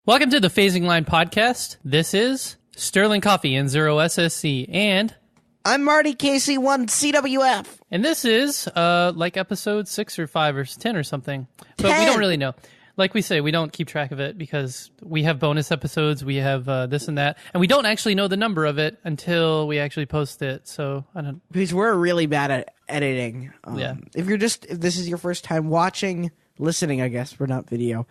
Welcome to the Phasing Line Podcast. This is Sterling Coffee and Zero SSC, and I'm Marty, KC1 CWF. And this is like episode 6 or 5 or 10 or something. But 10. We don't really know. Like we say, we don't keep track of it because we have bonus episodes, we have this and that, and we don't actually know the number of it until we actually post it. So I don't. Because we're really bad at editing. Yeah. If this is your first time watching, listening, I guess, for not video.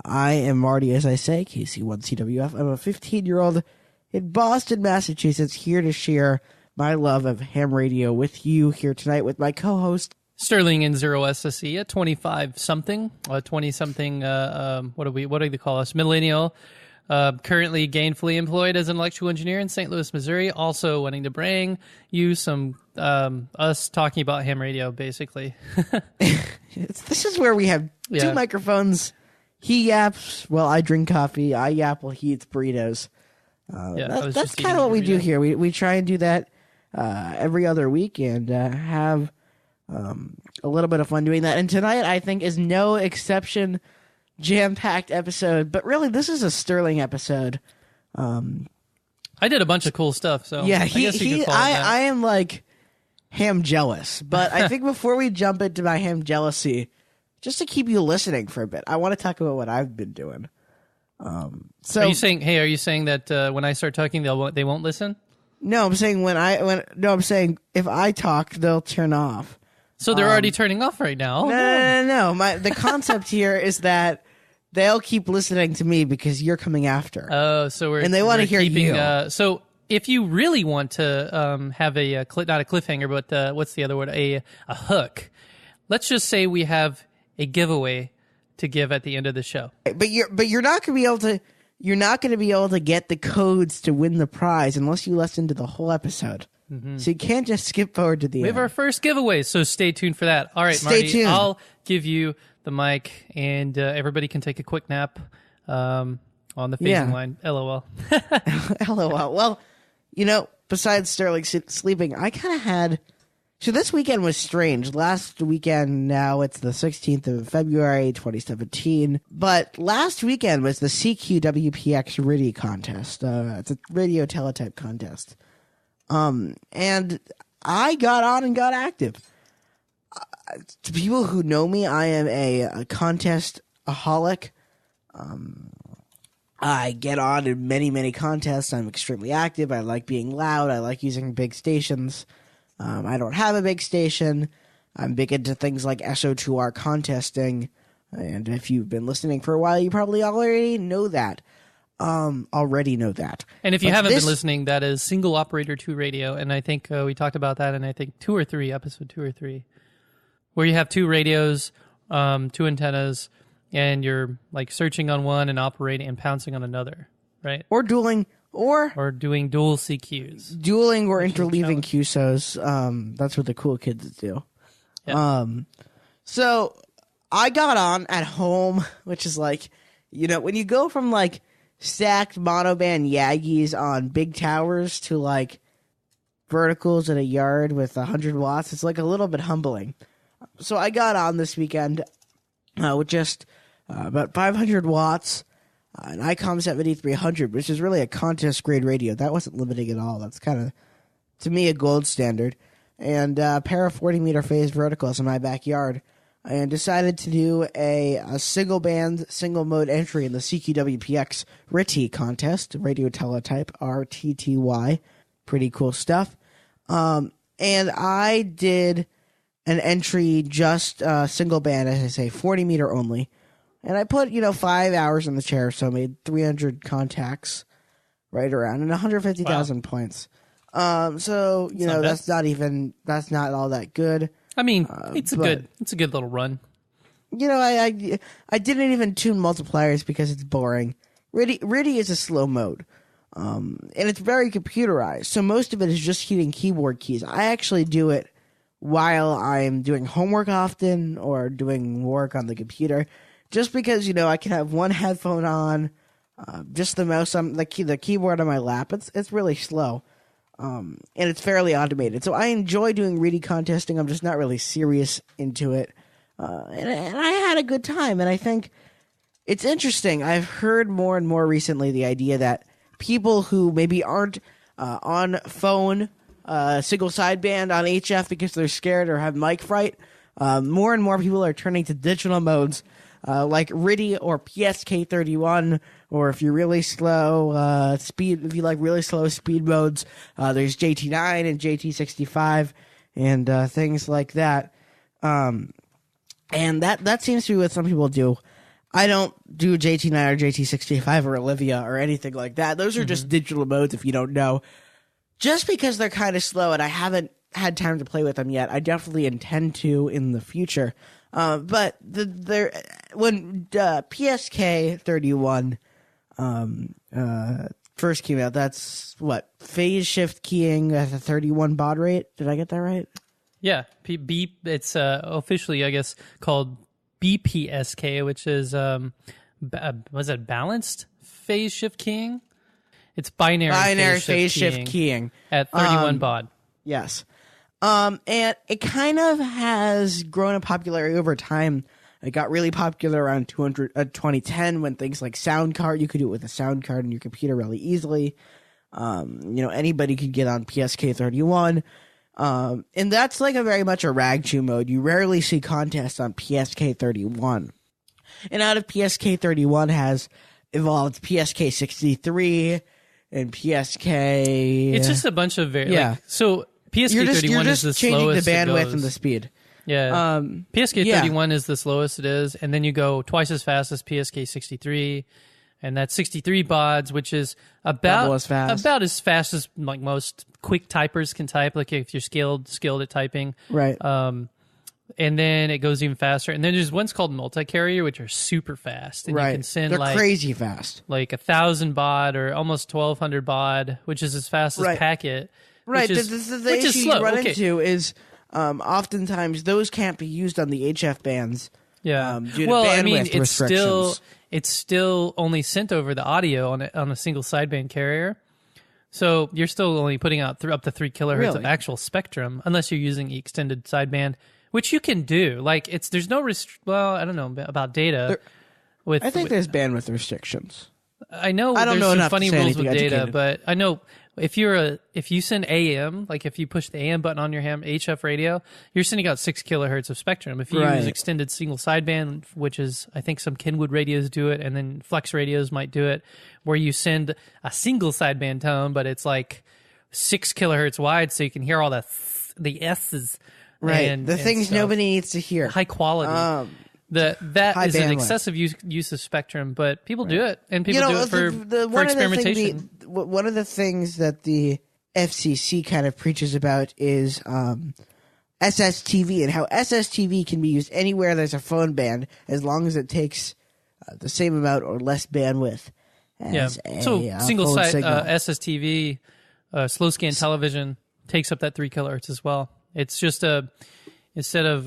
I am Marty, as I say, KC1CWF. I'm a 15-year-old in Boston, Massachusetts, here to share my love of ham radio with you here tonight with my co-host, Sterling and Zero SSC, a 25-something, 20-something, what do they call us? Millennial, currently gainfully employed as an electrical engineer in St. Louis, Missouri, also wanting to bring you some, us talking about ham radio, basically. This is where we have two microphones. He yaps while I drink coffee. I yap while he eats burritos. That's kind of what we do here. We try and do that every other week and have a little bit of fun doing that. And tonight, I think, is no exception. Jam-packed episode. But really, this is a Sterling episode. I did a bunch of cool stuff. So yeah, I guess you could call it that. I am like ham jealous. But I think before we jump into my ham jealousy, just to keep you listening for a bit, I want to talk about what I've been doing. So are you saying that when I start talking, they won't listen? No, I'm saying I'm saying if I talk, they'll turn off. So they're already turning off right now. No. The concept here is that they'll keep listening to me because you're coming after. Oh, so they want to hear you. So if you really want to have not a cliffhanger, but what's the other word? A hook. Let's just say we have a giveaway to give at the end of the show. But you're not going to be able to get the codes to win the prize unless you listen to the whole episode. Mm-hmm. So you can't just skip forward to the end. We have our first giveaway, so stay tuned for that. All right, stay Marty, tuned. I'll give you the mic, and everybody can take a quick nap on the phasing line. LOL. LOL. Well, besides Sterling sleeping, I kind of had... So this weekend was strange. Last weekend, now it's the 16th of February, 2017. But last weekend was the CQWPX RTTY contest. It's a radio teletype contest. And I got on and got active. To people who know me, I am a contest-aholic. I get on in many, many contests. I'm extremely active. I like being loud. I like using big stations. I don't have a big station. I'm big into things like SO2R contesting. And if you've been listening for a while, you probably already know that. And if you haven't been listening, that is Single Operator 2 Radio. And I think we talked about that in, I think, episode 2 or 3, where you have two radios, two antennas, and you're like searching on one and operating and pouncing on another, right? Or dueling. Or doing dual CQs. Dueling or interleaving QSOs. That's what the cool kids do. Yeah. So I got on at home, which is like, when you go from like stacked monoband Yagis on big towers to like verticals in a yard with 100 watts, it's like a little bit humbling. So I got on this weekend with just about 500 watts. An ICOM 7300, which is really a contest-grade radio. That wasn't limiting at all. That's kind of, to me, a gold standard. And a pair of 40-meter phased verticals in my backyard. And decided to do a single-band, single-mode entry in the CQWPX RTTY contest, radio teletype, RTTY. Pretty cool stuff. And I did an entry just single-band, as I say, 40-meter only. And I put, 5 hours in the chair, so I made 300 contacts right around and 150,000 points. So, that's not all that good. I mean, it's a good little run. I didn't even tune multipliers because it's boring. RTTY is a slow mode. And it's very computerized. So most of it is just hitting keyboard keys. I actually do it while I'm doing homework often or doing work on the computer. Just because, I can have one headphone on, just the mouse on the keyboard on my lap. It's really slow, and it's fairly automated. So I enjoy doing RTTY contesting. I'm just not really serious into it, and I had a good time. And I think it's interesting. I've heard more and more recently the idea that people who maybe aren't on phone single sideband on HF because they're scared or have mic fright, more and more people are turning to digital modes like RTTY or PSK31, or if you're really slow speed, if you like really slow speed modes, there's JT9 and JT65 and things like that. And that seems to be what some people do. I don't do JT9 or JT65 or Olivia or anything like that. Those are just digital modes if you don't know. Just because they're kind of slow and I haven't had time to play with them yet, I definitely intend to in the future. But when PSK 31 first came out, that's what, phase shift keying at a 31 baud rate? Did I get that right? Yeah, it's officially, I guess, called BPSK, which is was it balanced phase shift keying? It's binary phase shift keying at 31 baud. Yes. And it kind of has grown in popularity over time. It got really popular around 2010 when things like sound card, you could do it with a sound card in your computer really easily. Anybody could get on PSK 31. And that's like very much a rag chew mode. You rarely see contests on PSK 31. And out of PSK 31 has evolved PSK 63 and PSK. It's just a bunch of so PSK 31 is the changing slowest the bandwidth it goes. and the speed. Yeah. PSK 31 is the slowest it is, and then you go twice as fast as PSK 63, and that's 63 bauds, which is about as fast as like most quick typers can type, like if you're skilled at typing. Right. And then it goes even faster. And then there's ones called multi-carrier, which are super fast. And right. You can send They're crazy fast. Like 1,000 baud or almost 1,200 baud, which is as fast as packet. Right. Which is, the issue you run into is oftentimes those can't be used on the HF bands. Yeah. Due to bandwidth restrictions. It's still only sent over the audio on a single sideband carrier. So you're still only putting out up to 3 kilohertz of actual spectrum, unless you're using the extended sideband, which you can do. Like there's no I don't know about data. I think there's bandwidth restrictions. I know I don't there's know some funny rules with data, educated. but I know if you send AM, like if you push the AM button on your HF radio, you're sending out 6 kilohertz of spectrum. If you use extended single sideband, which is I think some Kenwood radios do it, and then Flex radios might do it, where you send a single sideband tone, but it's like 6 kilohertz wide, so you can hear all the S's. Right, and things stuff. Nobody needs to hear. High quality. That is an excessive use of spectrum, but people do it, and people do it for experimentation. One of the things that the FCC kind of preaches about is SSTV and how SSTV can be used anywhere there's a phone band as long as it takes the same amount or less bandwidth as a single phone site signal. SSTV, slow scan television takes up that 3 kilohertz as well. It's just instead of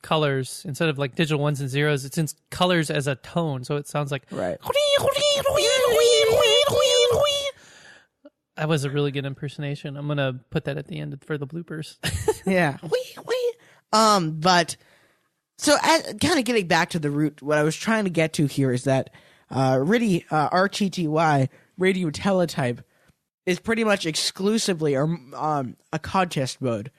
colors, instead of like digital ones and zeros, it's in colors as a tone, so it sounds like right. That was a really good impersonation. I'm gonna put that at the end for the bloopers. Yeah. But so kind of getting back to the root, what I was trying to get to here is that RTTY, radio teletype, is pretty much exclusively a contest mode.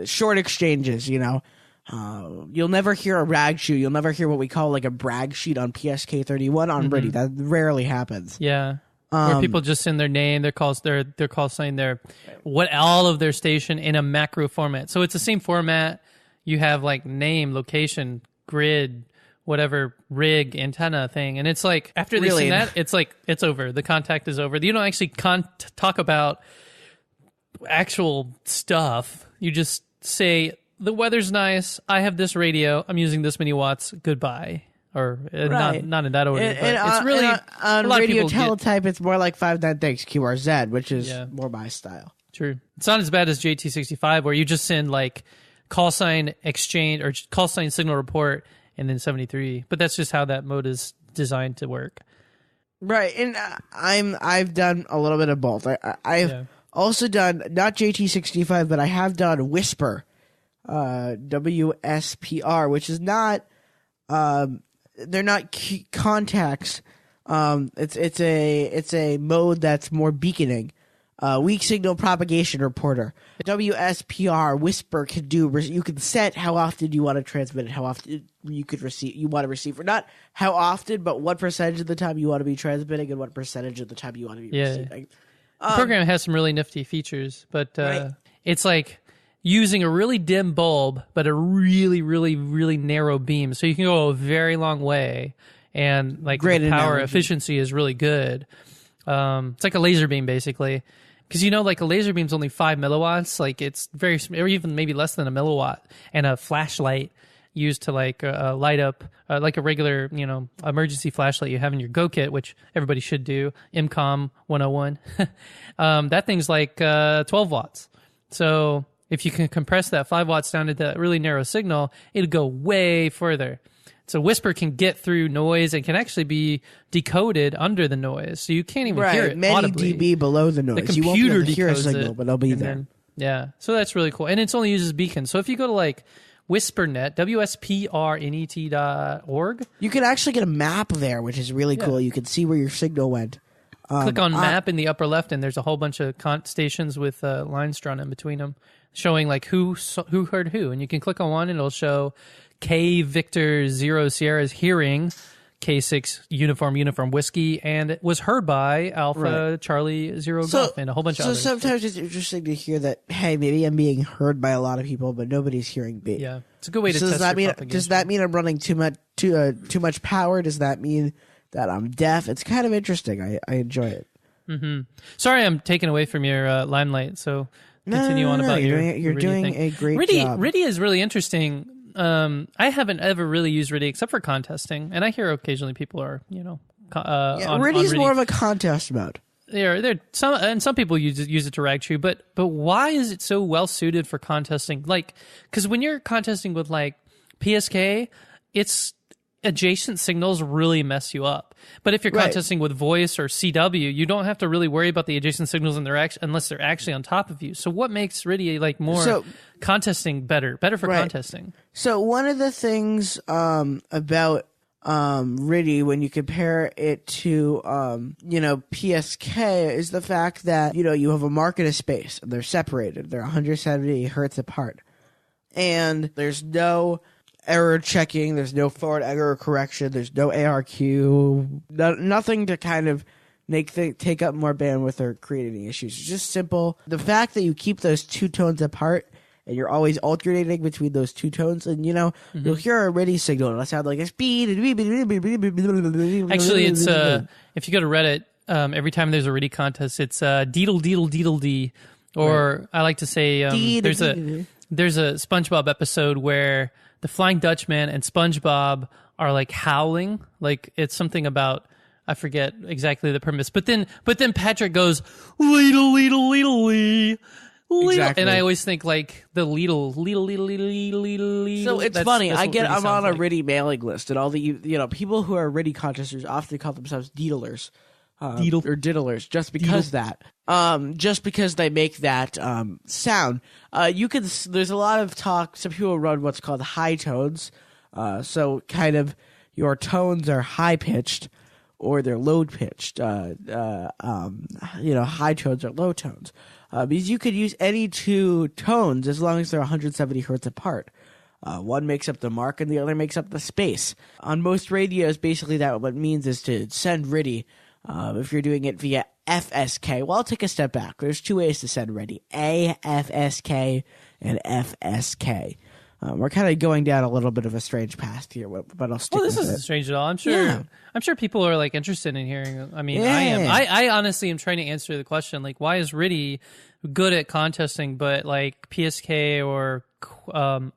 Short exchanges, you'll never hear a rag shoot. You'll never hear what we call like a brag sheet on PSK 31 on RTTY. That rarely happens. Yeah. Where people just send their name, their call sign, all of their station in a macro format. So it's the same format. You have like name, location, grid, whatever rig, antenna thing, and it's like after they send that, it's like it's over. The contact is over. You don't actually talk about actual stuff. You just say the weather's nice. I have this radio. I'm using this many watts. Goodbye. Or not in that order. But it's really on radio teletype. It's more like 596 QRZ, which is more my style. True. It's not as bad as JT65, where you just send like call sign exchange or call sign signal report and then 73. But that's just how that mode is designed to work. Right, and I've done a little bit of both. I've also done not JT65, but I have done Whisper, WSPR, which is not they're not contacts. It's a mode that's more beaconing. Weak signal propagation reporter. WSPR whisper can do. You can set how often you want to transmit it, how often you want to receive, or not how often, but what percentage of the time you want to be transmitting and what percentage of the time you want to be receiving. The program has some really nifty features, but Right. it's like using a really dim bulb, but a really, really, really narrow beam. So you can go a very long way, and like Great the power analogy. efficiency is really good. It's like a laser beam, basically. Because like a laser beam's only 5 milliwatts, like it's very, or even maybe less than a milliwatt, and a flashlight used to like light up like a regular, emergency flashlight you have in your Go kit, which everybody should do. IMCOM 101. That thing's like 12 watts. So if you can compress that 5 watts down to that really narrow signal, it'll go way further. So whisper can get through noise and can actually be decoded under the noise, so you can't even hear it many audibly. dB below the noise. The You won't be computer able to hear a decodes signal, it, but it'll be and there. then- yeah, so that's really cool, and it's only uses beacons. So if you go to like WhisperNet, WSPRNET.org, You can actually get a map there, which is really cool. You can see where your signal went. click on map in the upper left, and there's a whole bunch of stations with lines drawn in between them, showing like who heard who, and you can click on one, and it'll show K Victor 0 Sierra's hearing K6 uniform whiskey, and it was heard by Alpha Charlie 0 Golf and a whole bunch of others. So sometimes it's interesting to hear that, hey, maybe I'm being heard by a lot of people, but nobody's hearing me. Yeah, it's a good way to So test your propagation. does that mean I'm running too much power? Does that mean that I'm deaf? It's kind of interesting. I enjoy it. Sorry, I'm taking away from your limelight. So continue on about you're your doing thing. a great RTTY, job. RTTY is really interesting. I haven't ever really used RTTY except for contesting, and I hear occasionally people are, on RTTY is RTTY. more of a contest mode. They're some people use it to rag true, but why is it so well suited for contesting? Like, because when you're contesting with like PSK, it's adjacent signals really mess you up. But if you're Right. contesting with voice or CW, you don't have to really worry about the adjacent signals unless they're actually on top of you. So what makes RTTY like more contesting better for Right. contesting? So one of the things about RTTY when you compare it to PSK is the fact that you have a mark and a space, and they're separated. They're 170 hertz apart, and there's no error checking. There's no forward error correction. There's no ARQ. Nothing to kind of take up more bandwidth or create any issues. It's just simple. The fact that you keep those two tones apart and you're always alternating between those two tones, and you'll hear a RTTY signal. It'll sound like a speed. Actually, it's if you go to Reddit, every time there's a RTTY contest, it's deedle deedle deedle dee, or I like to say there's a SpongeBob episode where the Flying Dutchman and SpongeBob are like howling, like it's something about, I forget exactly the premise, but then Patrick goes leedle leedle leedle lee. Exactly. And I always think like the leedle. So it's funny. I'm on a RTTY mailing list, and all the people who are RTTY contesters often call themselves deedlers, or diddlers, just because just because they make that sound. There's a lot of talk. Some people run what's called high tones, so kind of your tones are high pitched or they're low pitched. High tones or low tones. Because you could use any two tones as long as they're 170 hertz apart. One makes up the mark and the other makes up the space. On most radios, basically that what it means is to send RTTY. If you're doing it via FSK, well, I'll take a step back. There's two ways to send RTTY: AFSK and FSK. We're kind of going down a little bit of a strange path here, but I'll stick with it. This isn't strange at all. I'm sure people are like interested in hearing. I mean, I am. I honestly am trying to answer the question, like, why is RTTY good at contesting, but like PSK or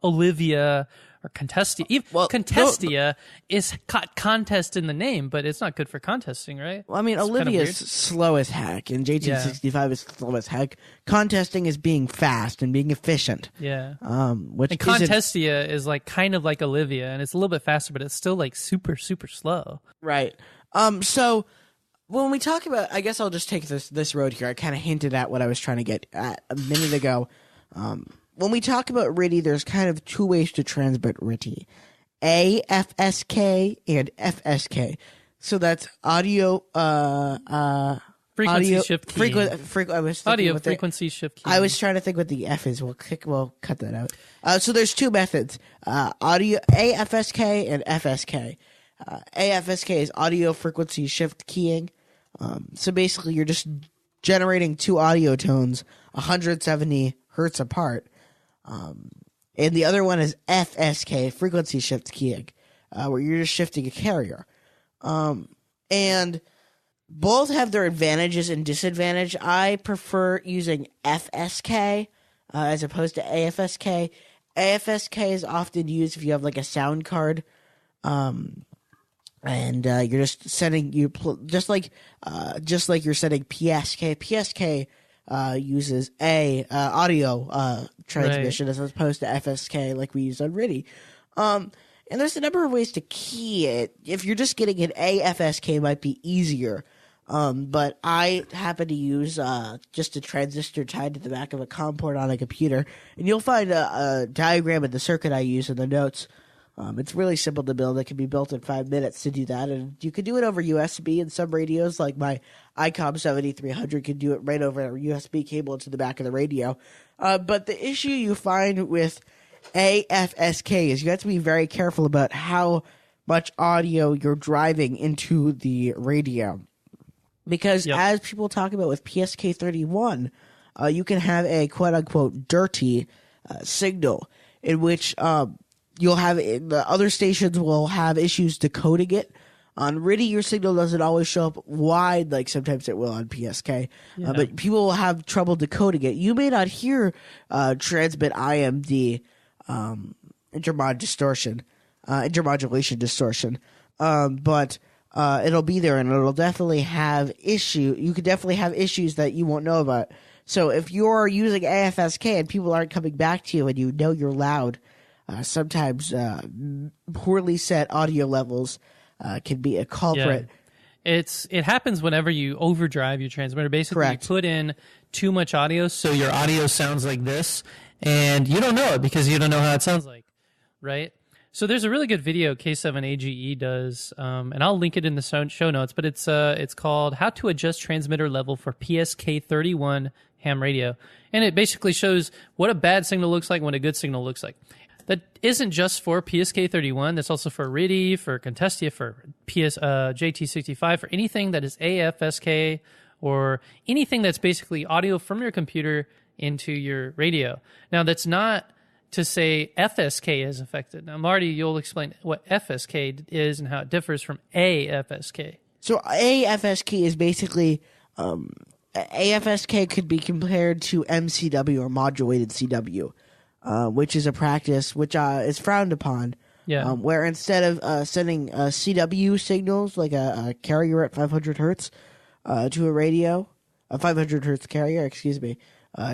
Olivia or Contestia. Contestia is contest in the name, but it's not good for contesting, right? Well, I mean, It's Olivia's slow as heck, and JT65 is slow as heck. Contesting is being fast and being efficient. Yeah. Which and Contestia is like kind of like Olivia, and it's a little bit faster, but it's still like super, super slow. Right. So when we talk about, I guess I'll just take this road here. I kind of hinted at what I was trying to get at a minute ago. When we talk about RTTY, there's kind of two ways to transmit RTTY. AFSK and FSK. So that's audio Frequency audio, shift key. I was Audio frequency shift key. I was trying to think what the F is. We'll cut that out. So there's two methods: audio AFSK and FSK. AFSK is audio frequency shift keying. So basically, you're just generating two audio tones 170 hertz apart. And the other one is FSK, frequency shift keying, where you're just shifting a carrier. And both have their advantages and disadvantages. I prefer using FSK as opposed to AFSK. AFSK is often used if you have like a sound card, and you're just sending just like you're sending PSK. PSK uses audio transmission as opposed to FSK like we use on RTTY. And there's a number of ways to key it. If you're just getting an AFSK, it might be easier. But I happen to use just a transistor tied to the back of a COM port on a computer. And you'll find a diagram of the circuit I use in the notes. It's really simple to build. It can be built in 5 minutes to do that. And you can do it over USB, and some radios, like my ICOM 7300, can do it right over a USB cable into the back of the radio. But the issue you find with AFSK is you have to be very careful about how much audio you're driving into the radio. Because as people talk about with PSK31, you can have a quote-unquote dirty signal in which you'll have the other stations will have issues decoding it. On RTTY, your signal doesn't always show up wide like sometimes it will on PSK, but people will have trouble decoding it. You may not hear transmit IMD intermodulation distortion, but it'll be there, and it'll definitely have issue. You could definitely have issues that you won't know about. So if you're using AFSK and people aren't coming back to you and you know you're loud, sometimes poorly set audio levels can be a culprit. Yeah. It happens whenever you overdrive your transmitter. Basically, you put in too much audio, so your audio sounds like this, and you don't know it because you don't know how it sounds like, right? So there's a really good video K7AGE does, and I'll link it in the show notes, but it's called How to Adjust Transmitter Level for PSK31 Ham Radio. And it basically shows what a bad signal looks like and what a good signal looks like. That isn't just for PSK31, that's also for RTTY, for Contestia, for JT65, for anything that is AFSK, or anything that's basically audio from your computer into your radio. Now, that's not to say FSK is affected. Now, Marty, you'll explain what FSK is and how it differs from AFSK. So AFSK is basically, AFSK could be compared to MCW or modulated CW, which is a practice which is frowned upon. Yeah. Where instead of sending CW signals, like a carrier at 500 hertz to a radio, a 500 hertz carrier, excuse me,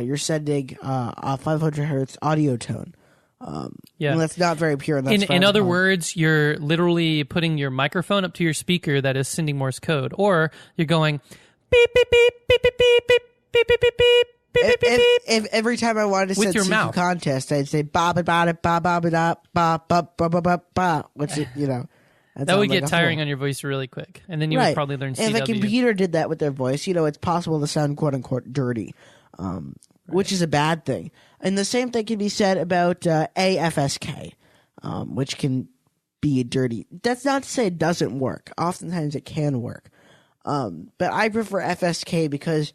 you're sending a 500 hertz audio tone. And that's not very pure. And that's in other words, you're literally putting your microphone up to your speaker that is sending Morse code, or you're going beep beep beep beep beep beep beep beep beep beep beep. If every time I wanted to send a contest, I'd say ba ba ba ba ba ba ba ba ba ba ba ba, which that would get tiring on your voice really quick, and then you would probably learn CW. If a computer did that with their voice, it's possible to sound quote unquote dirty, which is a bad thing. And the same thing can be said about AFSK, which can be dirty. That's not to say it doesn't work. Oftentimes it can work, but I prefer FSK because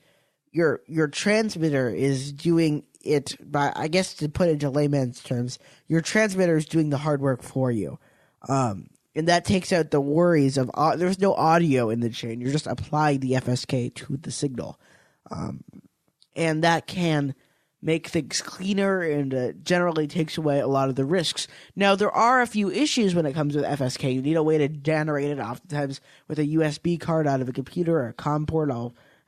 your transmitter is doing it by, I guess to put it into layman's terms, your transmitter is doing the hard work for you. And that takes out the worries of, there's no audio in the chain. You're just applying the FSK to the signal. And that can make things cleaner and generally takes away a lot of the risks. Now, there are a few issues when it comes with FSK. You need a way to generate it, oftentimes with a USB card out of a computer or a COM port.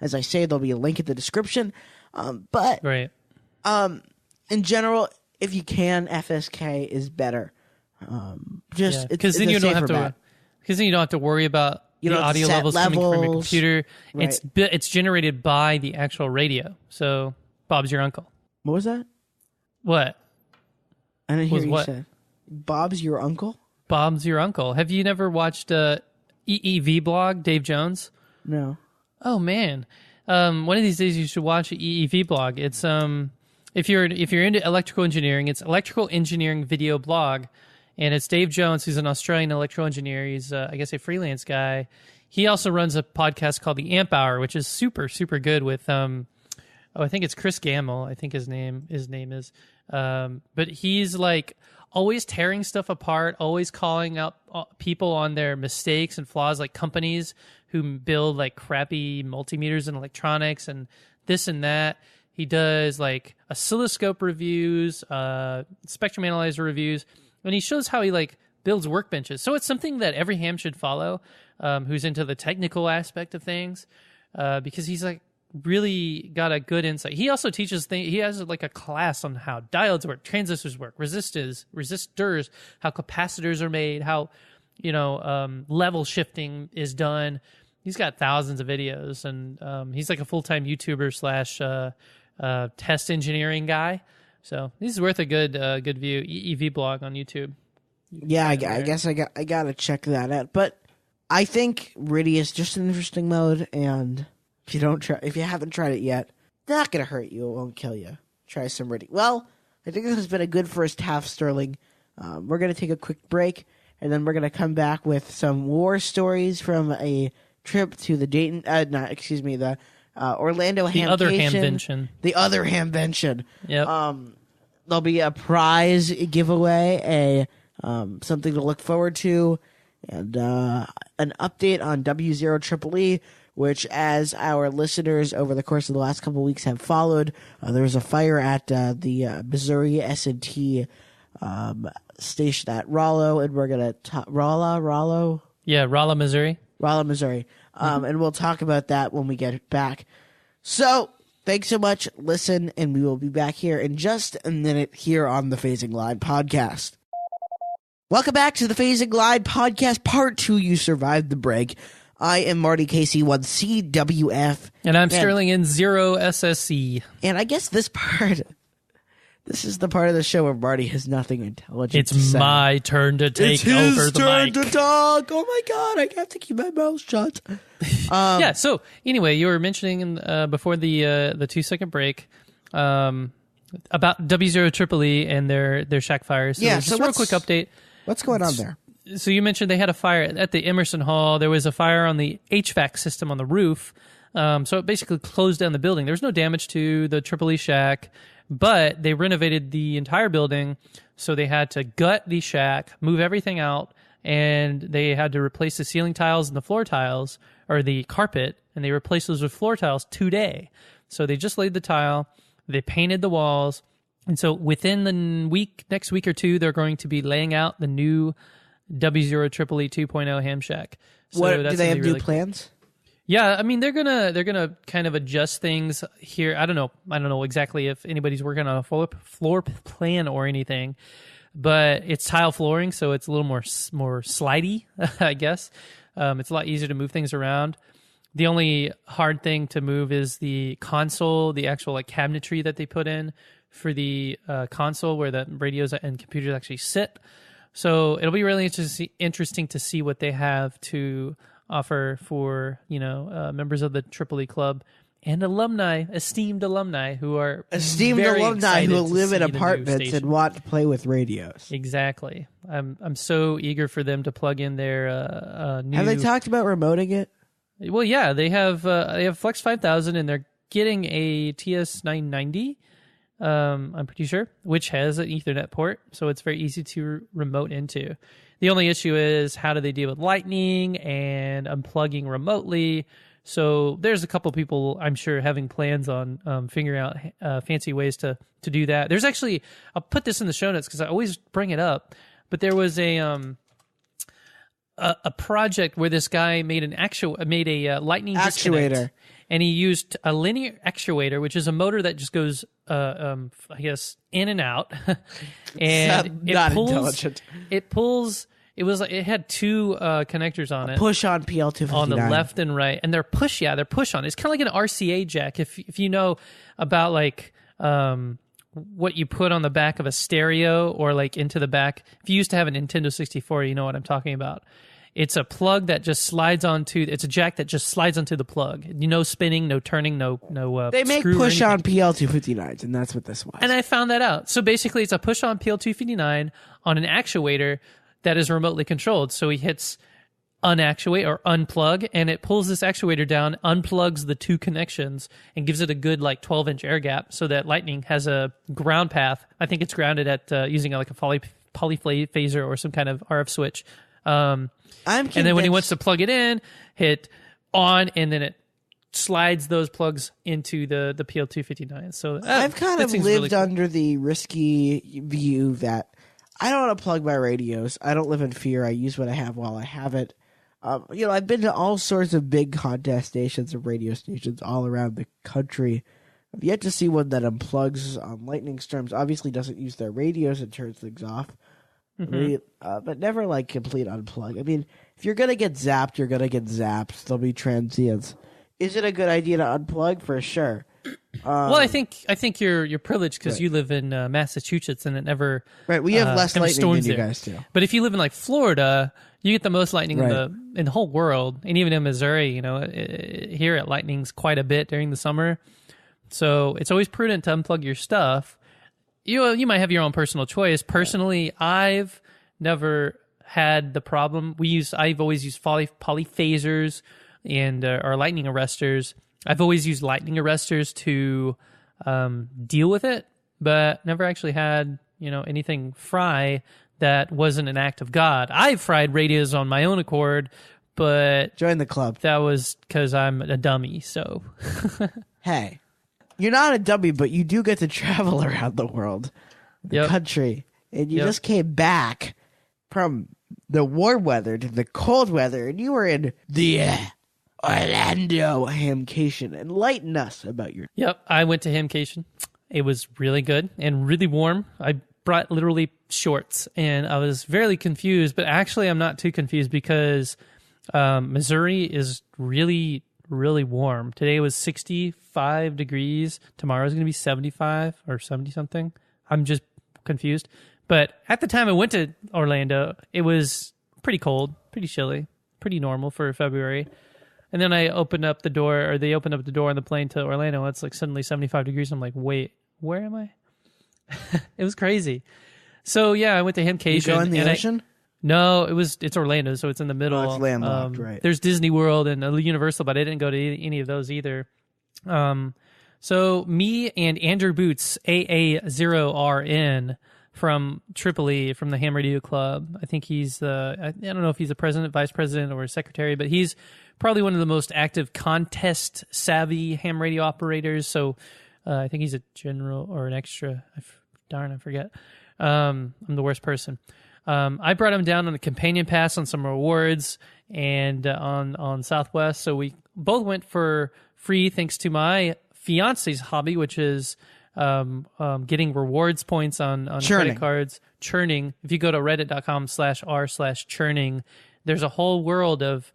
As I say, there'll be a link in the description. But in general, if you can, FSK is better. Because then you don't have to worry about the audio levels coming from your computer. Right. It's generated by the actual radio. So Bob's your uncle. What was that? What? I didn't hear you say. Bob's your uncle? Bob's your uncle. Have you never watched EEV blog, Dave Jones? No. Oh man, one of these days you should watch EEV blog. It's if you're into electrical engineering, it's electrical engineering video blog, and it's Dave Jones, who's an Australian electrical engineer. He's I guess a freelance guy. He also runs a podcast called the Amp Hour, which is super good with I think it's Chris Gamble. I think his name is. But he's like always tearing stuff apart, always calling out people on their mistakes and flaws, like companies who build like crappy multimeters and electronics and this and that. He does like oscilloscope reviews, spectrum analyzer reviews, and he shows how he like builds workbenches. So it's something that every ham should follow, who's into the technical aspect of things, because he's like really got a good insight. He also teaches things. He has like a class on how diodes work, transistors work, resistors, how capacitors are made, how level shifting is done. He's got thousands of videos, and he's like a full-time YouTuber / test engineering guy. So he's worth a good view. EEV blog on YouTube. Yeah, I guess I gotta check that out. But I think RTTY is just an interesting mode, and if you haven't tried it yet, not gonna hurt you. It won't kill you. Try some RTTY. Well, I think this has been a good first half, Sterling. We're gonna take a quick break, and then we're gonna come back with some war stories from a trip to the Dayton. The Orlando Hamcation. The other Hamvention. Yep. There'll be a prize giveaway, something to look forward to, and an update on W0EEE, which, as our listeners over the course of the last couple of weeks have followed, there was a fire at the Missouri S&T station at Rollo, and we're going to Rollo? Yeah, Rolla, Missouri. Rolla, Missouri. And we'll talk about that when we get back. So, thanks so much. Listen, and we will be back here in just a minute here on the Phasing Line Podcast. Welcome back to the Phasing Line Podcast, Part 2. You survived the break. I am Marty KC1CWF. And I'm Sterling N0 SSC. And I guess this is the part of the show where Marty has nothing intelligent to say. It's my turn to take over the mic. It's his turn to talk. Oh my God, I have to keep my mouth shut. Yeah, so anyway, you were mentioning before the 2-second break about W0EEE and their shack fires. So just a real quick update. What's going on there? So you mentioned they had a fire at the Emerson Hall. There was a fire on the HVAC system on the roof. So it basically closed down the building. There was no damage to the EEE shack, but they renovated the entire building. So they had to gut the shack, move everything out, and they had to replace the ceiling tiles and the floor tiles, or the carpet, and they replaced those with floor tiles today. So they just laid the tile, they painted the walls, and so within the next week or two, they're going to be laying out the new W0EEE 2.0 ham shack. So what do they have new plans? Yeah, I mean they're gonna kind of adjust things here. I don't know exactly if anybody's working on a floor plan or anything, but it's tile flooring, so it's a little more slidey, I guess. It's a lot easier to move things around. The only hard thing to move is the console, the actual like cabinetry that they put in for the console where the radios and computers actually sit. So it'll be really interesting to see what they have to offer for members of the EEE club and esteemed alumni who are who live in apartments and want to play with radios. Exactly. I'm so eager for them to plug in their new. Have they talked about remoting it? Well, yeah, they have Flex 5000 and they're getting a TS990. I'm pretty sure, which has an Ethernet port, so it's very easy to remote into. The only issue is how do they deal with lightning and unplugging remotely. So there's a couple people, I'm sure, having plans on figuring out fancy ways to do that. There's actually, I'll put this in the show notes because I always bring it up, but there was a project where this guy made a lightning actuator. And he used a linear actuator, which is a motor that just goes, I guess, in and out. And not intelligent. It pulls. It was like it had two connectors on it. Push on PL259 on the left and right, and they're push on. It's kind of like an RCA jack. If you know about like what you put on the back of a stereo or like into the back. If you used to have a Nintendo 64, you know what I'm talking about. It's a plug that just slides onto. It's a jack that just slides onto the plug. No spinning, no turning, no. They make push-on PL259s, and that's what this was. And I found that out. So basically, it's a push-on PL259 on an actuator that is remotely controlled. So he hits unactuate or unplug, and it pulls this actuator down, unplugs the two connections, and gives it a good like 12-inch air gap, so that Lightning has a ground path. I think it's grounded at using like a polyphaser or some kind of RF switch. And then when he wants to plug it in, hit on, and then it slides those plugs into the PL259. So I've kind of lived really cool. under the risky view that I don't want to plug my radios. I don't live in fear. I use what I have while I have it. I've been to all sorts of big contest stations and radio stations all around the country. I've yet to see one that unplugs on Lightning's terms. Obviously doesn't use their radios and turns things off. But never like complete unplug. I mean, if you're gonna get zapped, you're gonna get zapped. There'll be transients. Is it a good idea to unplug? For sure. Well, I think you're privileged because you live in Massachusetts and it never we have less lightning than you guys do. But if you live in like Florida, you get the most lightning in the whole world, and even in Missouri, here at lightning's quite a bit during the summer. So it's always prudent to unplug your stuff. You might have your own personal choice. Personally, I've never had the problem. I've always used polyphasers and our lightning arresters. I've always used lightning arresters to deal with it, but never actually had anything fry that wasn't an act of God. I've fried radios on my own accord, but join the club. That was because I'm a dummy. So hey. You're not a dummy, but you do get to travel around the world, the country. And you just came back from the warm weather to the cold weather, and you were in the Orlando Hamcation. Enlighten us about your... Yep, I went to Hamcation. It was really good and really warm. I brought literally shorts, and I was very confused, but actually I'm not too confused because Missouri is really warm. Today was 65 degrees. Tomorrow's going to be 75 or 70 something. I'm just confused. But at the time I went to Orlando, it was pretty cold, pretty chilly, pretty normal for February. And then I opened up the door, or they opened up the door on the plane to Orlando. It's like suddenly 75 degrees. I'm like, wait, where am I? It was crazy. So yeah, I went to Hamcation. You go in the ocean? No, it's Orlando, so it's in the middle. Oh, it's landlocked, right. There's Disney World and Universal, but I didn't go to any of those either. So me and Andrew Boots, AA0RN from Tripoli, from the Ham Radio Club. I think he's I don't know if he's a president, vice president, or a secretary, but he's probably one of the most active contest-savvy ham radio operators. So I think he's a general or an extra. I forget. I'm the worst person. I brought him down on the companion pass on some rewards and on Southwest. So we both went for free thanks to my fiance's hobby, which is getting rewards points on credit cards. Churning. If you go to reddit.com/r/churning, there's a whole world of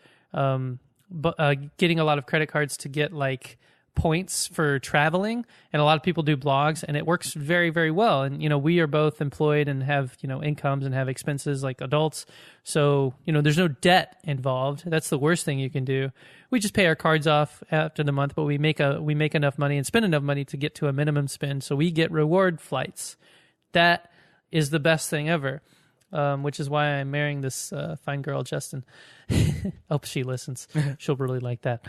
getting a lot of credit cards to get like points for traveling, and a lot of people do blogs, and it works very, very well. And we are both employed and have incomes and have expenses like adults, so there's no debt involved. That's the worst thing you can do. We just pay our cards off after the month, but we make enough money and spend enough money to get to a minimum spend, so we get reward flights. That is the best thing ever, which is why I'm marrying this fine girl, Justin. Hope she listens. She'll really like that.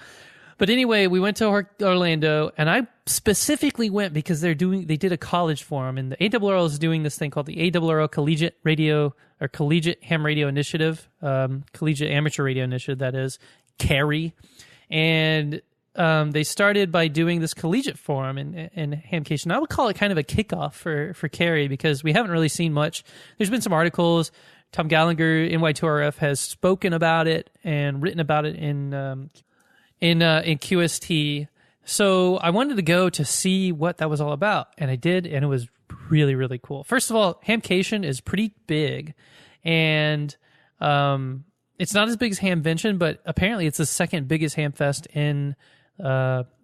But anyway, we went to Orlando, and I specifically went because they did a college forum, and the ARRL is doing this thing called the ARRL Collegiate Radio, or Collegiate Ham Radio Initiative, Collegiate Amateur Radio Initiative, that is, CARI. And they started by doing this collegiate forum in Hamcation. I would call it kind of a kickoff for CARI because we haven't really seen much. There's been some articles. Tom Gallagher, NY2RF, has spoken about it and written about it in QST. So I wanted to go to see what that was all about, and I did, and it was really, really cool. First of all, Hamcation is pretty big, and it's not as big as Hamvention, but apparently it's the second biggest ham fest in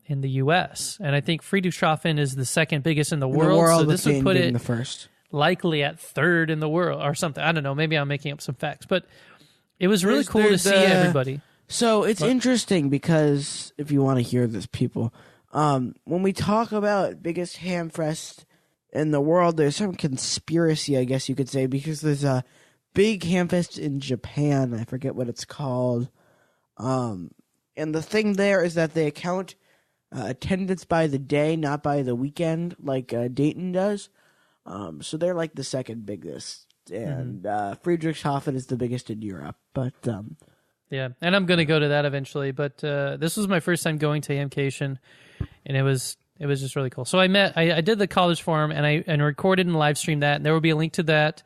in the U.S. And I think Friedrichshafen is the second biggest in the In world. the world, So this would put being it the first. likely at third in the world or something. I don't know. Maybe I'm making up some facts, but it was really cool to see everybody. So it's interesting because if you want to hear this, people, when we talk about biggest Hamfest in the world, there's some conspiracy, I guess you could say, because there's a big Hamfest in Japan. I forget what it's called. And the thing there is that they count attendance by the day, not by the weekend, like Dayton does. So they're like the second biggest, and Friedrichshafen is the biggest in Europe. But yeah, and I'm going to go to that eventually. But this was my first time going to Hamcation, and it was just really cool. So I did the college forum, and I recorded and live streamed that. And there will be a link to that.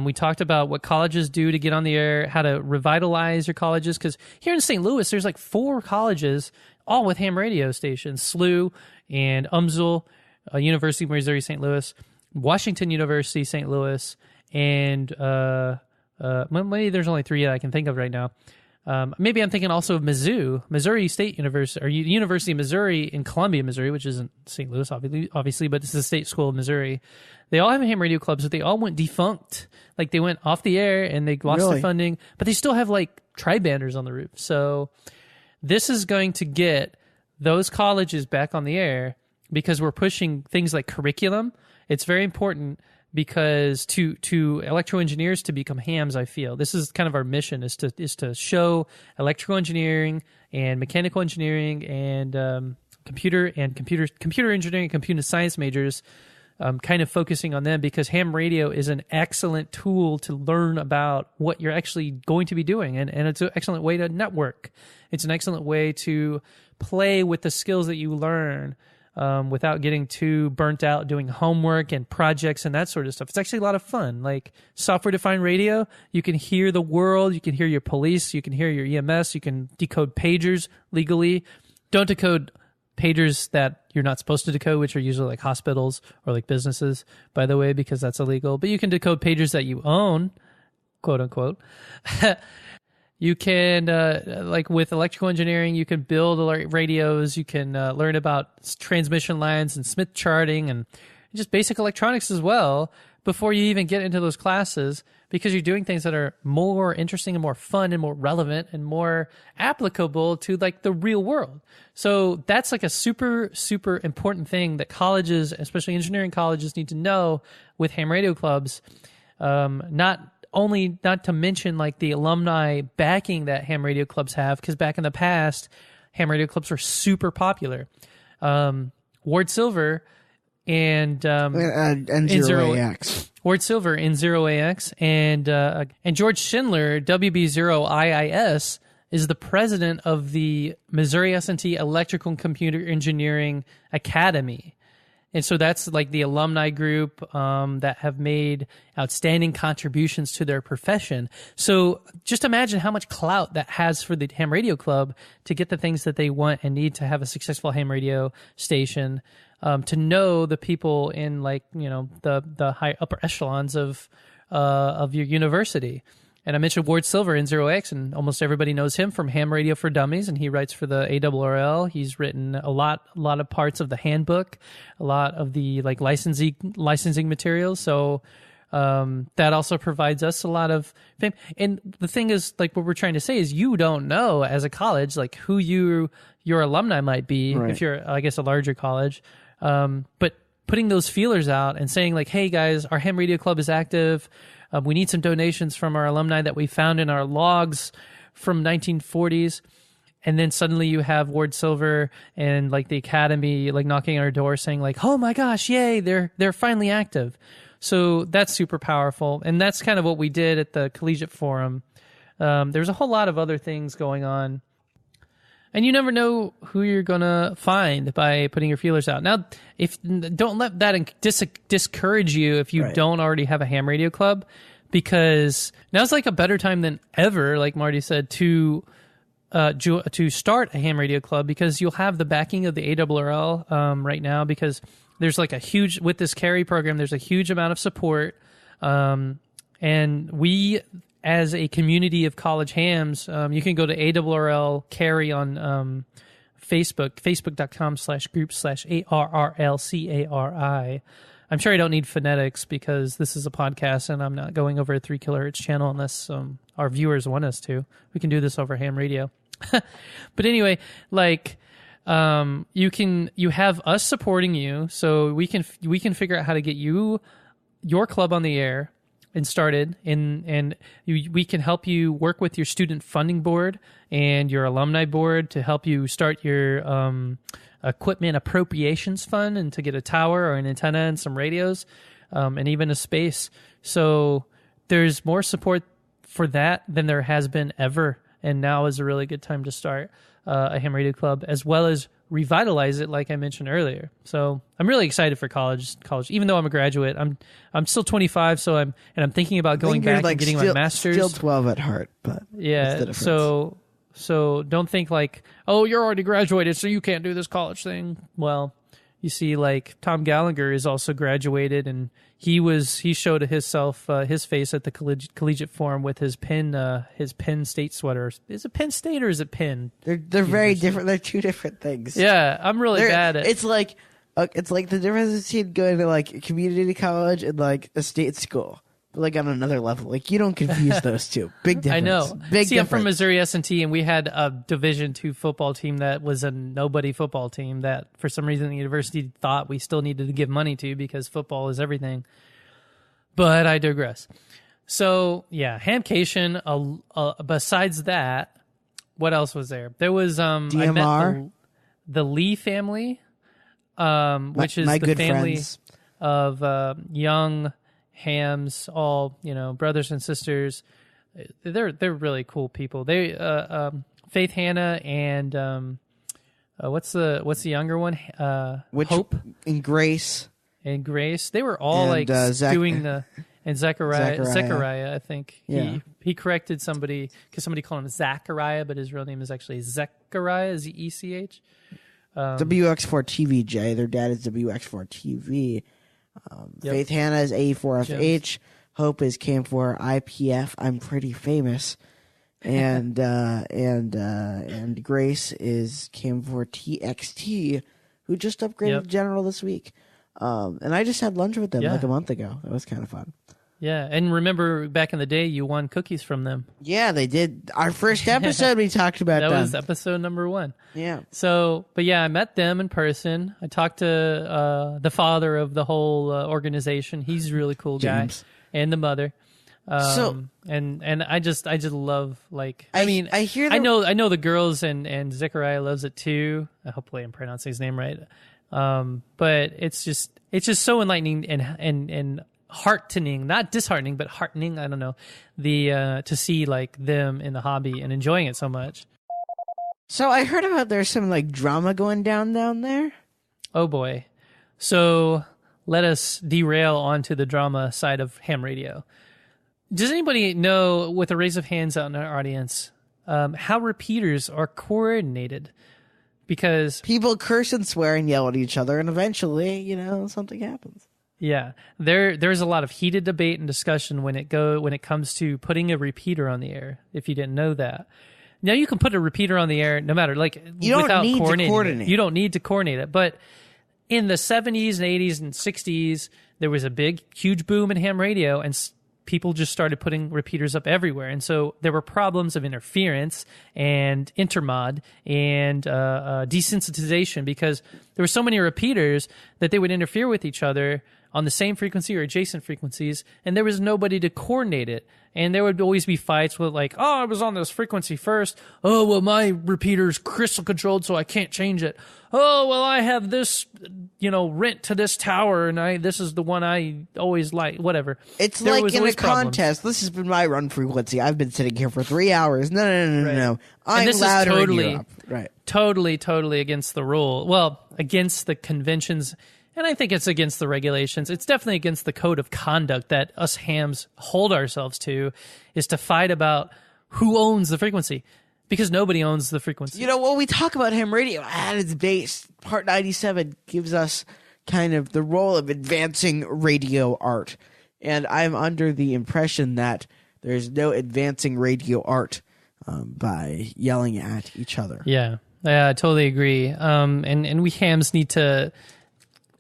We talked about what colleges do to get on the air, how to revitalize your colleges. Because here in St. Louis, there's like 4 colleges, all with ham radio stations: SLU and UMSL, University of Missouri St. Louis, Washington University St. Louis, and maybe there's only 3 that I can think of right now. Maybe I'm thinking also of Mizzou, Missouri State University, or University of Missouri in Columbia, Missouri, which isn't St. Louis, obviously, but it's the state school of Missouri. They all have ham radio clubs, but they all went defunct. Like, they went off the air and they lost their funding, but they still have like tri-banders on the roof. So this is going to get those colleges back on the air because we're pushing things like curriculum. It's very important because to electrical engineers to become hams, I feel this is kind of our mission is to show electrical engineering and mechanical engineering and computer engineering and computer science majors, kind of focusing on them because ham radio is an excellent tool to learn about what you're actually going to be doing, and it's an excellent way to network. It's an excellent way to play with the skills that you learn. Without getting too burnt out doing homework and projects and that sort of stuff. It's actually a lot of fun. Like software-defined radio, you can hear the world, you can hear your police, you can hear your EMS, you can decode pagers legally. Don't decode pagers that you're not supposed to decode, which are usually like hospitals or like businesses, by the way, because that's illegal. But you can decode pagers that you own, quote unquote. You can, like with electrical engineering, you can build radios, you can learn about transmission lines and Smith charting and just basic electronics as well before you even get into those classes because you're doing things that are more interesting and more fun and more relevant and more applicable to like the real world. So that's like a super, super important thing that colleges, especially engineering colleges, need to know with ham radio clubs. Not to mention like the alumni backing that ham radio clubs have, because back in the past, ham radio clubs were super popular. Ward Silver and N0AX. Ward Silver in 0AX and George Schindler, WB0IIS, is the president of the Missouri S&T Electrical and Computer Engineering Academy. And so that's like the alumni group that have made outstanding contributions to their profession. So just imagine how much clout that has for the ham radio club to get the things that they want and need to have a successful ham radio station, to know the people in like, you know, the high upper echelons of your university. And I mentioned Ward Silver in 0X, and almost everybody knows him from Ham Radio for Dummies, and he writes for the ARRL. He's written a lot of parts of the handbook, a lot of the like licensing materials. So that also provides us a lot of fame. And the thing is, like what we're trying to say is, you don't know as a college like who your alumni might be, right, if you're, I guess, a larger college. But putting those feelers out and saying like, hey guys, our ham radio club is active. We need some donations from our alumni that we found in our logs from 1940s. And then suddenly you have Ward Silver and like the Academy like knocking on our door saying like, oh my gosh, yay, they're finally active. So that's super powerful. And that's kind of what we did at the Collegiate Forum. There's a whole lot of other things going on. And you never know who you're going to find by putting your feelers out. Now, don't let that discourage you if you don't already have a ham radio club, because now's like a better time than ever, like Marty said, to start a ham radio club, because you'll have the backing of the ARRL right now, because there's like with this carry program, there's a huge amount of support. And we, as a community of college hams, you can go to ARRL carry on facebook.com/group/ARRLCARI. I'm sure I don't need phonetics because this is a podcast and I'm not going over a 3 kHz channel unless our viewers want us to. We can do this over ham radio. But anyway, like you have us supporting you, so we can figure out how to get your club on the air and started, and we can help you work with your student funding board and your alumni board to help you start your equipment appropriations fund and to get a tower or an antenna and some radios and even a space. So there's more support for that than there has been ever, and now is a really good time to start a ham radio club as well as revitalize it, like I mentioned earlier. So I'm really excited for college. Even though I'm a graduate, I'm still 25, so I'm thinking about going back and getting my master's. Still 12 at heart, but yeah. So don't think like, oh, you're already graduated, so you can't do this college thing. Well, you see, like Tom Gallagher is also graduated, and he showed his face at the Collegiate Forum with his Penn State sweater. Is it Penn State or is it Penn? They're very different. They're two different things. Yeah, I'm really bad at. It's like the difference between going to like a community college and like a state school. But like on another level, like you don't confuse those two. Big difference. I know. Big See, difference. I'm from Missouri S&T, and we had a Division II football team that was a nobody football team that, for some reason, the university thought we still needed to give money to because football is everything. But I digress. So yeah, Hamcation. Besides that, what else was there? There was DMR? I met the Lee family, which is the family friends. of young hams, all brothers and sisters. They're really cool people. They Faith Hannah and what's the younger one? Hope and Grace. And Grace. They were all doing the and Zechariah. I think he corrected somebody because somebody called him Zachariah, but his real name is actually Zechariah. ZECH. WX4 TVJ. Their dad is WX4 TV. Faith Hannah is A4FH. Hope is CAM4 IPF. I'm pretty famous, and Grace is CAM4 TXT, who just upgraded to General this week. And I just had lunch with them like a month ago. That was kind of fun. Yeah, and remember back in the day, you won cookies from them. Yeah, they did. Our first episode, we talked about that was episode number 1. Yeah. So, but yeah, I met them in person. I talked to the father of the whole organization. He's a really cool guy, and the mother. And I just love I know the girls and Zechariah loves it too. Hopefully, I'm pronouncing his name right. But it's just so enlightening and heartening, not disheartening, but heartening. I don't know, to see like them in the hobby and enjoying it so much. So I heard about there's some like drama going down there. Oh boy. So let us derail onto the drama side of ham radio. Does anybody know, with a raise of hands out in our audience, how repeaters are coordinated? Because people curse and swear and yell at each other, and eventually, something happens. Yeah, there's a lot of heated debate and discussion when it comes to putting a repeater on the air. If you didn't know that, now you can put a repeater on the air no matter without coordinating. You don't need to coordinate it. But in the 70s and 80s and 60s, there was a huge boom in ham radio, and people just started putting repeaters up everywhere. And so there were problems of interference and intermod and desensitization because there were so many repeaters that they would interfere with each other on the same frequency or adjacent frequencies, and there was nobody to coordinate it. And there would always be fights with like, oh, I was on this frequency first. Oh, well, my repeater's crystal controlled, so I can't change it. Oh, well, I have this, rent to this tower, and this is the one I always like, whatever. It's like in a contest. This has been my run frequency. I've been sitting here for 3 hours. No. I'm louder than you. Right. Totally against the rule. Well, against the conventions. And I think it's against the regulations. It's definitely against the code of conduct that us hams hold ourselves to, is to fight about who owns the frequency, because nobody owns the frequency. When we talk about ham radio at its base, Part 97 gives us kind of the role of advancing radio art. And I'm under the impression that there's no advancing radio art by yelling at each other. Yeah. Yeah, I totally agree. And we hams need to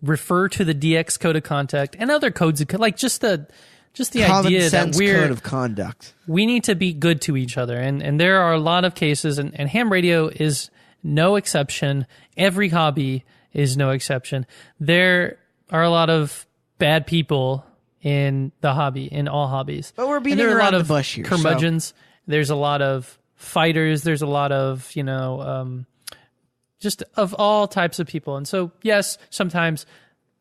refer to the DX code of conduct and other codes of like just the Common idea sense that code of conduct. we need to be good to each other. And there are a lot of cases, and ham radio is no exception. Every hobby is no exception. There are a lot of bad people in the hobby, in all hobbies. But we're beating there are around a lot the of bush here. curmudgeons. There's a lot of fighters. There's a lot of, just of all types of people. And so, yes, sometimes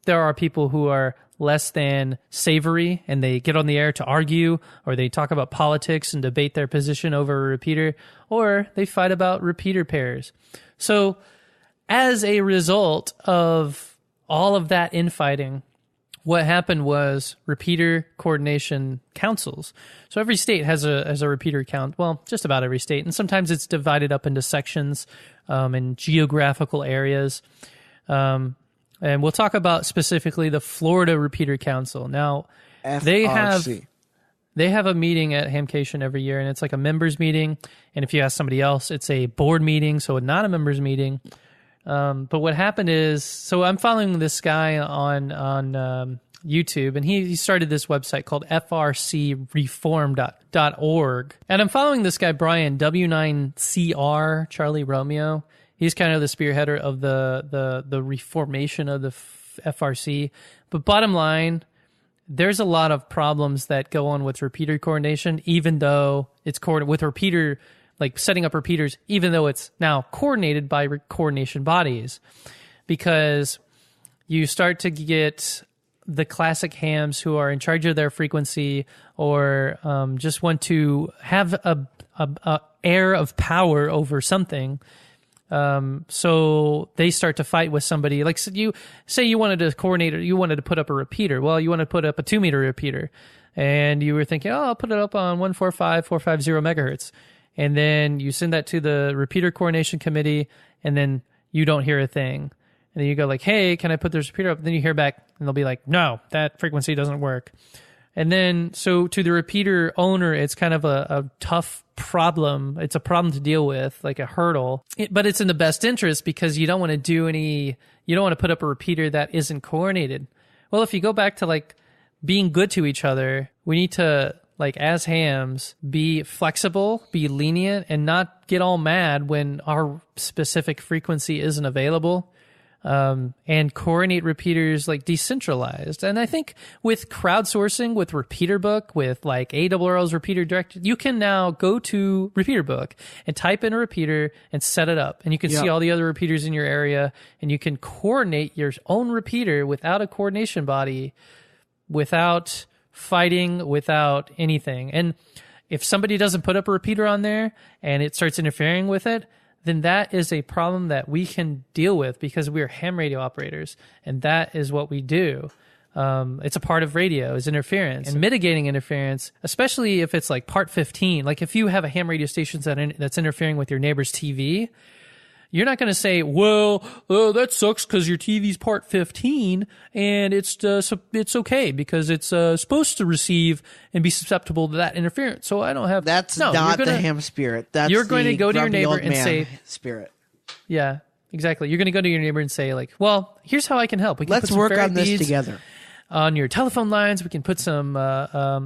there are people who are less than savory and they get on the air to argue, or they talk about politics and debate their position over a repeater, or they fight about repeater pairs. So as a result of all of that infighting, what happened was repeater coordination councils. So every state has a repeater count. Well, just about every state. And sometimes it's divided up into sections and geographical areas. And we'll talk about specifically the Florida Repeater Council. Now, FRC. they have a meeting at Hamcation every year, and it's like a members meeting. And if you ask somebody else, it's a board meeting, so not a members meeting. But what happened is, so I'm following this guy on YouTube, and he started this website called frcreform.org. And I'm following this guy, Brian, W9CR, Charlie Romeo. He's kind of the spearheader of the reformation of the FRC. But bottom line, there's a lot of problems that go on with repeater coordination, even though it's with repeater, like setting up repeaters, even though it's now coordinated by coordination bodies, because you start to get the classic hams who are in charge of their frequency, or just want to have a air of power over something. So they start to fight with somebody. Like, so you say you wanted to coordinate, or you wanted to put up a repeater. Well, you wanted to put up a 2-meter repeater, and you were thinking, oh, I'll put it up on 145.450 megahertz. And then you send that to the repeater coordination committee, and then you don't hear a thing. And then you go like, hey, can I put this repeater up? And then you hear back, and they'll be like, no, that frequency doesn't work. And then, so to the repeater owner, it's kind of a tough problem. It's a problem to deal with, like a hurdle. But it's in the best interest, because you don't want to you don't want to put up a repeater that isn't coordinated. Well, if you go back to like being good to each other, we need to, like, as hams, be flexible, be lenient, and not get all mad when our specific frequency isn't available. And coordinate repeaters like decentralized. And I think with crowdsourcing, with Repeater Book, with like ARRL's Repeater Director, you can now go to Repeater Book and type in a repeater and set it up. And you can see all the other repeaters in your area, and you can coordinate your own repeater without a coordination body, without fighting, without anything. And if somebody doesn't put up a repeater on there and it starts interfering with it, then that is a problem that we can deal with, because we are ham radio operators, and that is what we do. It's a part of radio, is interference. And mitigating interference, especially if it's like part 15, like if you have a ham radio station that's interfering with your neighbor's TV, you're not going to say, well, that sucks because your TV's part 15, and it's okay because it's supposed to receive and be susceptible to that interference. So I don't have... That's not the ham spirit. You're going to go to your neighbor and say... spirit. Yeah, exactly. You're going to go to your neighbor and say, like, well, here's how I can help. Let's work on this together. On your telephone lines, we can put some...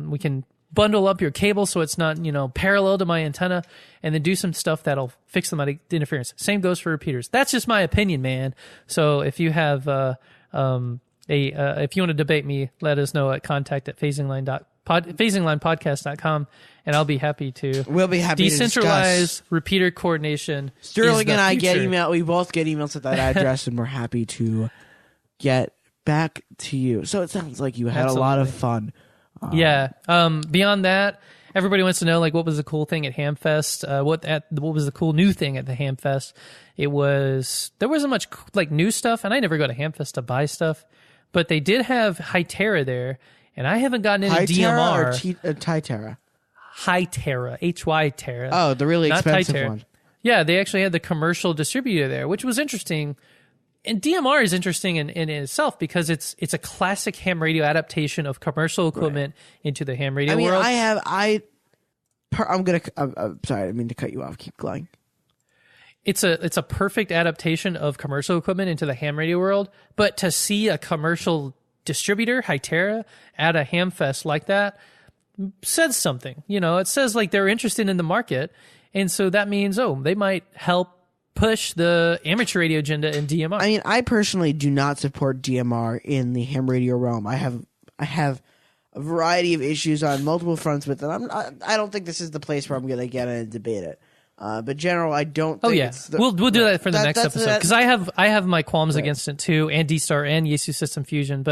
we can bundle up your cable so it's not, parallel to my antenna, and then do some stuff that'll fix the interference. Same goes for repeaters. That's just my opinion, man. So if you have if you want to debate me, let us know at contact@phasinglinepodcast.com, and I'll be happy to. We'll be happy to decentralize repeater coordination. Sterling and I get email. We both get emails at that address, and we're happy to get back to you. So it sounds like you had a lot of fun. Yeah. Beyond that, everybody wants to know, like, what was the cool thing at Hamfest? What was the cool new thing at the Hamfest? There wasn't much like new stuff, and I never go to Hamfest to buy stuff, but they did have Hytera there, and I haven't gotten any DMR. Hytera? Hytera, Hytera. Oh, the really expensive one. Yeah, they actually had the commercial distributor there, which was interesting. And DMR is interesting in itself, because it's a classic ham radio adaptation of commercial equipment into the ham radio world. I'm sorry, I didn't mean to cut you off. Keep going. it's a perfect adaptation of commercial equipment into the ham radio world. But to see a commercial distributor, Hytera, at a ham fest like that says something. It says like they're interested in the market. And so that means, they might help push the amateur radio agenda in DMR. I mean, I personally do not support DMR in the ham radio realm. I have a variety of issues on multiple fronts with it. I don't think this is the place where I'm going to get in and debate it. But general, I don't think it's we'll do that for the next episode, because I have my qualms against it too, and DSTAR and Yaesu System Fusion.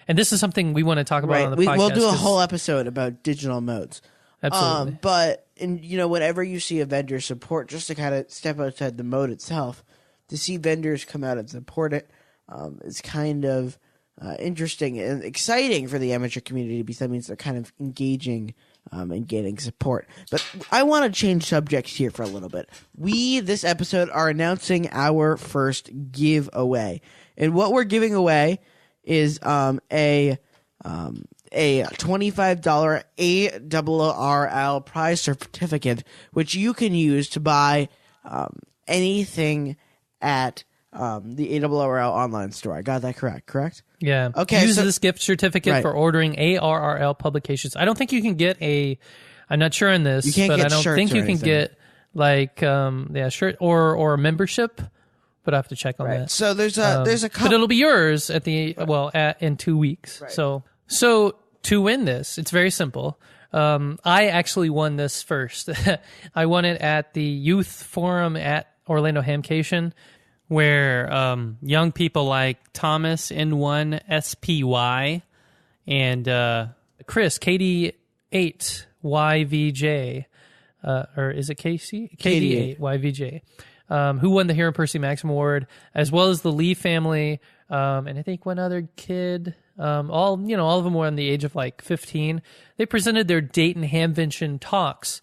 And this is something we want to talk about on the podcast. We'll do a whole episode about digital modes. Absolutely. But whenever you see a vendor support, just to kind of step outside the mode itself, to see vendors come out and support it, is kind of interesting and exciting for the amateur community, because that means they're kind of engaging and getting support. But I want to change subjects here for a little bit. We, this episode, are announcing our first giveaway. And what we're giving away is a $25 ARRL prize certificate, which you can use to buy anything at the ARRL online store. I got that correct? Yeah. Okay. Use this gift certificate for ordering ARRL publications. I don't think you can get I'm not sure on this, but I don't think you can get shirt or a membership. But I have to check on that. So there's a but it'll be yours in 2 weeks. Right. So to win this, it's very simple. I actually won this first. I won it at the youth forum at Orlando Hamcation, where young people like Thomas N1 SPY and Chris KD8 YVJ, or is it KD8 YVJ? Who won the Hero Percy Maxim Award, as well as the Lee family, and I think one other kid. All of them were on the age of like 15. They presented their Dayton Hamvention talks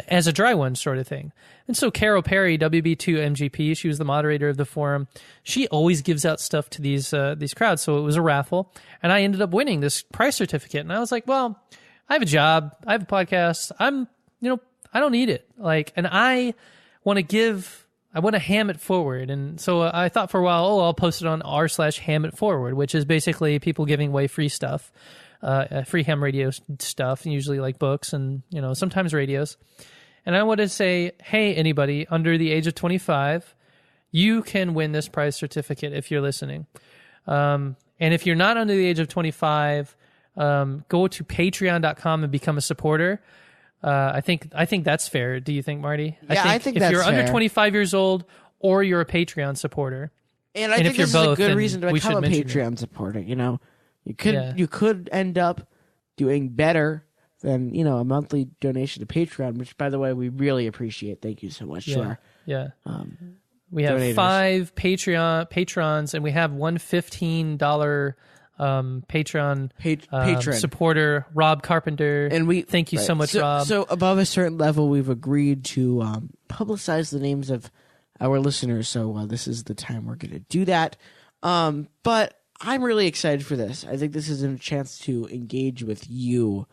as a dry one sort of thing. And so Carol Perry, WB2 MGP, she was the moderator of the forum. She always gives out stuff to these crowds. So it was a raffle, and I ended up winning this prize certificate. And I was like, well, I have a job, I have a podcast. I don't need it. And I want to ham it forward. And so I thought for a while, I'll post it on r/ham it forward, which is basically people giving away free stuff, free ham radio stuff, usually like books and, sometimes radios. And I want to say, hey, anybody under the age of 25, you can win this prize certificate if you're listening. And if you're not under the age of 25, go to patreon.com and become a supporter. I think that's fair. Do you think, Marty? Yeah, I think that's fair. If you're fair. under 25 years old or you're a Patreon supporter, and I think if you're this both, is a good then reason to we become a should mention Patreon supporter. You could end up doing better than a monthly donation to Patreon, which, by the way, we really appreciate. Thank you so much. Yeah. We have donators. 5 patrons, and we have one $15 patron supporter, Rob Carpenter, and we thank you so much, Rob. So above a certain level, we've agreed to publicize the names of our listeners. So this is the time we're going to do that. But I'm really excited for this. I think this is a chance to engage with you,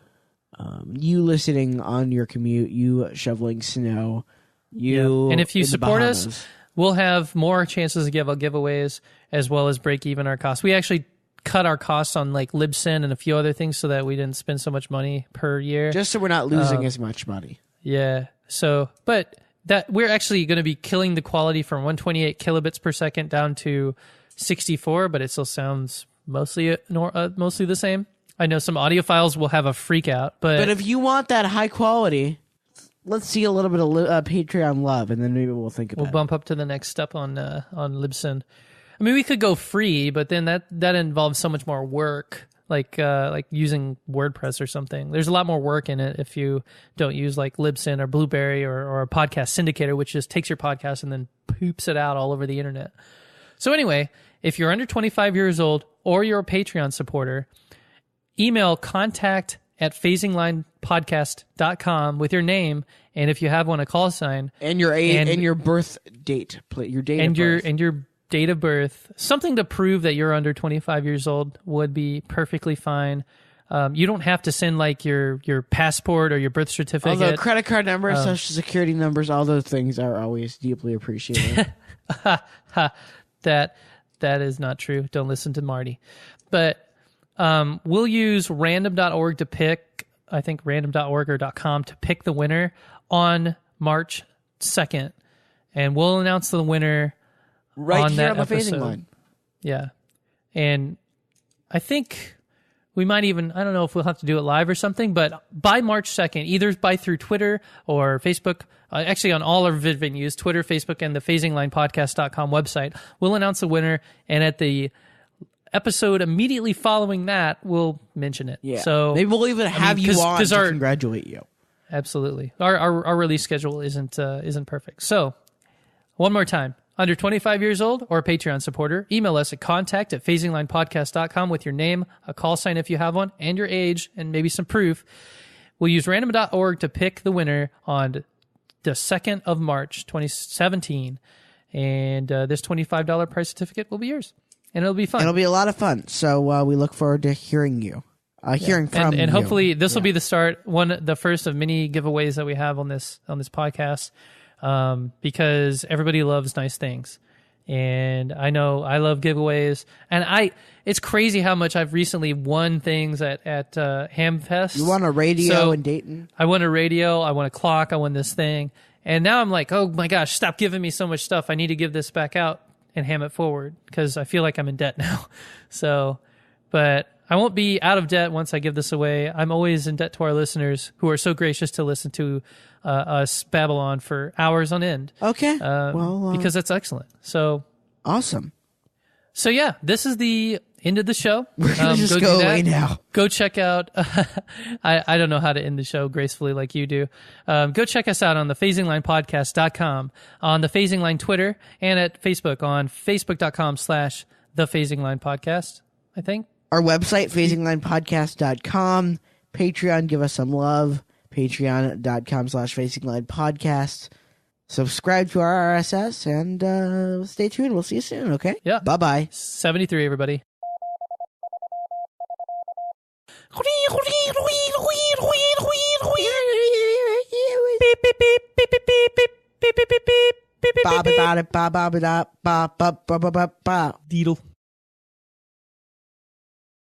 you listening on your commute, you shoveling snow, and if you support us, we'll have more chances to give out giveaways as well as break even our costs. We actually cut our costs on like Libsyn and a few other things so that we didn't spend so much money per year. Just so we're not losing as much money. Yeah. So, but that we're actually going to be killing the quality from 128 kilobits per second down to 64, but it still sounds mostly the same. I know some audiophiles will have a freak out, but if you want that high quality, let's see a little bit of Patreon love, and then maybe we'll think about it. We'll bump up to the next step on Libsyn. I mean, we could go free, but then that involves so much more work, like using WordPress or something. There's a lot more work in it if you don't use like Libsyn or Blueberry or a podcast syndicator, which just takes your podcast and then poops it out all over the internet. So anyway, if you're under 25 years old or you're a Patreon supporter, email contact@phasinglinepodcast.com with your name, and if you have one, a call sign, and your age and your birth date, your date and of your birth. and your date of birth, something to prove that you're under 25 years old would be perfectly fine. You don't have to send like your passport or your birth certificate. Although credit card numbers, social security numbers, all those things are always deeply appreciated. That is not true. Don't listen to Marty. But we'll use random.org to pick, I think random.org or .com to pick the winner on March 2nd. And we'll announce the winner right on here that on the episode. phasing line. Yeah. And I think we might even, I don't know if we'll have to do it live or something, but by March 2nd, either through Twitter or Facebook, actually on all our vid venues, Twitter, Facebook, and the phasinglinepodcast.com website, we'll announce the winner. And at the episode immediately following that, we'll mention it. Yeah. So maybe we'll even have you on to our, congratulate you. Absolutely. Our release schedule isn't perfect. So one more time. Under 25 years old or a Patreon supporter, email us at contact@phasinglinepodcast.com with your name, a call sign if you have one, and your age, and maybe some proof. We'll use random.org to pick the winner on the 2nd of March, 2017. And this $25 prize certificate will be yours. And it'll be fun. It'll be a lot of fun. So we look forward to hearing you. Hearing from you. And hopefully this will be the start, the first of many giveaways that we have on this podcast. Because everybody loves nice things. And I know I love giveaways. And it's crazy how much I've recently won things at Hamfest. You won a radio in Dayton? I won a radio, I won a clock, I won this thing. And now I'm like, oh my gosh, stop giving me so much stuff. I need to give this back out and ham it forward because I feel like I'm in debt now. So, but I won't be out of debt once I give this away. I'm always in debt to our listeners who are so gracious to listen to us babble on for hours on end. Okay. Because that's excellent. So awesome. So yeah, this is the end of the show. We're gonna just go away now. Go check out. I don't know how to end the show gracefully like you do. Go check us out on the phasinglinepodcast.com, on the Phasing Line Twitter, and at Facebook on facebook.com/thephasinglинepodcast. I think our website phasinglinepodcast.com. Patreon, give us some love. Patreon.com/phasinglinepodcast. Subscribe to our RSS and stay tuned. We'll see you soon, okay? Yeah. Bye-bye. 73, everybody. Ba ba ba ba ba ba ba ba ba ba ba ba ba. Deedle.